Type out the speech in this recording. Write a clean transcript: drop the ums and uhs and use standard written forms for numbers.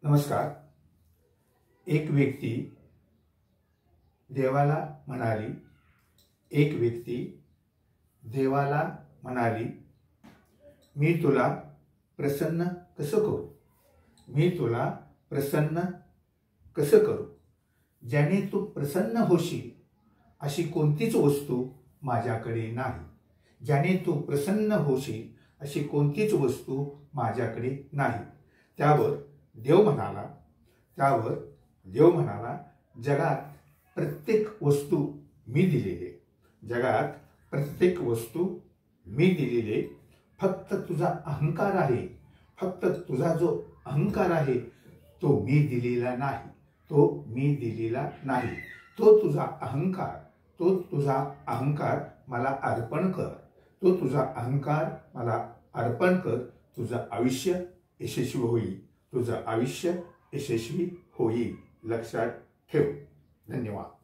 नमस्कार। एक व्यक्ती देवाला म्हणाली, एक व्यक्ती देवाला म्हणाली, मी तुला प्रसन्न कसं करू, मी तुला प्रसन्न कसं करू। ज्याने तू प्रसन्न होशील अशी कोणतीच वस्तू माझ्याकडे नाही, ज्याने तू प्रसन्न होशील अशी कोणतीच वस्तू माझ्याकडे नाही। त्यावर देव म्हणाला, जगात प्रत्येक वस्तू मी दिलेली, जगात प्रत्येक वस्तू मी दिलेली, फक्त तुझा अहंकार आहे, फक्त तुझा जो अहंकार आहे तो मी दिलेला नाही, तो मी दिलेला नाही। तो तुझा अहंकार मला अर्पण कर, तो तुझा अहंकार मला अर्पण कर। तुझं आयुष्य यशस्वी होईल, तुझं आयुष्य यशस्वी होईल, लक्षात ठेव। धन्यवाद।